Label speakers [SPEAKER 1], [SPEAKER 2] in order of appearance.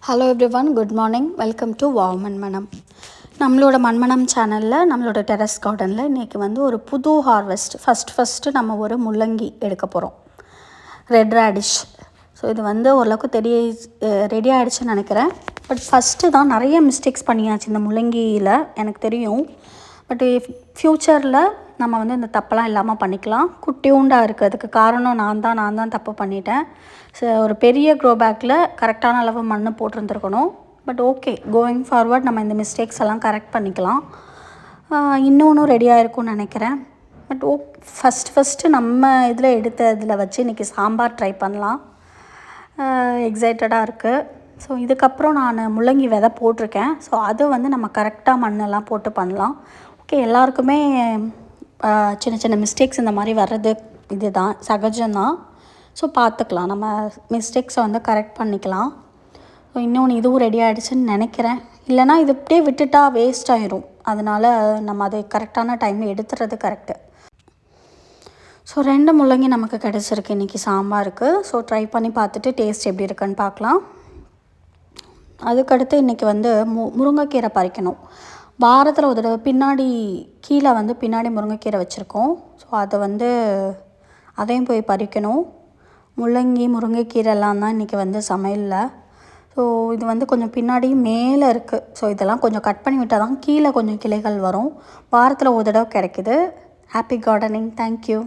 [SPEAKER 1] Hello everyone, good morning. Welcome to wow Manmanam. நம்மளோட மண்மனம் சேனலில் நம்மளோட டெரஸ் கார்டனில் இன்றைக்கி ஒரு புது ஹார்வெஸ்ட். ஃபஸ்ட்டு நம்ம ஒரு முள்ளங்கி எடுக்க போகிறோம், ரெட் ரேடிஷ். ஸோ இது ஓரளவுக்கு ரெடி ஆகிடுச்சுன்னு நினைக்கிறேன். பட் ஃபஸ்ட்டு தான் நிறைய மிஸ்டேக்ஸ் பண்ணியாச்சு இந்த முள்ளங்கியில், எனக்கு தெரியும். பட் ஃப்யூச்சரில் நம்ம இந்த தப்பெல்லாம் இல்லாமல் பண்ணிக்கலாம். குட்டியூண்டாக இருக்குது, அதுக்கு காரணம் நான் தான் தப்பு பண்ணிட்டேன். ஸோ ஒரு பெரிய க்ரோ பேக்கில் கரெக்டான அளவு மண் போட்டிருந்துருக்கணும். பட் ஓகே, கோயிங் ஃபார்வர்ட் நம்ம இந்த மிஸ்டேக்ஸ் எல்லாம் கரெக்ட் பண்ணிக்கலாம். இன்னொன்றும் ரெடியாக இருக்கும்னு நினைக்கிறேன். பட் ஃபஸ்ட்டு நம்ம இதில் வச்சு இன்றைக்கி சாம்பார் ட்ரை பண்ணலாம். எக்ஸைட்டடாக இருக்குது. ஸோ இதுக்கப்புறம் நான் முள்ளங்கி விதை போட்டிருக்கேன். ஸோ அது நம்ம கரெக்டாக மண்ணெல்லாம் போட்டு பண்ணலாம். ஓகே, எல்லாருக்குமே சின்ன சின்ன மிஸ்டேக்ஸ் இந்த மாதிரி வர்றது இதுதான், சகஜம்தான். ஸோ பார்த்துக்கலாம், நம்ம மிஸ்டேக்ஸை கரெக்ட் பண்ணிக்கலாம். ஸோ இன்னொன்று இதுவும் ரெடி ஆகிடுச்சுன்னு நினைக்கிறேன். இல்லைனா இது இப்படியே விட்டுட்டா வேஸ்ட் ஆயிரும். அதனால் நம்ம அதை கரெக்டான டைமில் எடுத்துறது கரெக்டு. ஸோ 2 முள்ளங்கி நமக்கு கிடச்சிருக்கு இன்றைக்கி சாம்பாருக்கு. ஸோ ட்ரை பண்ணி பார்த்துட்டு டேஸ்ட் எப்படி இருக்குன்னு பார்க்கலாம். அதுக்கடுத்து இன்றைக்கி முருங்கைக்கீரை பறிக்கணும். வாரத்தில் ஒரு தடவை பின்னாடி கீழே பின்னாடி முருங்கைக்கீரை வச்சுருக்கோம். ஸோ அதை அதையும் போய் பறிக்கணும். முள்ளங்கி முருங்கைக்கீரைலாம் தான் இன்றைக்கி சமையலில். ஸோ இது கொஞ்சம் பின்னாடி மேலே இருக்குது. ஸோ இதெல்லாம் கொஞ்சம் கட் பண்ணி விட்டால் தான் கீழே கொஞ்சம் கிளைகள் வரும். வாரத்தில் ஒரு தடவை கிடைக்குது. Happy gardening. தேங்க்யூ.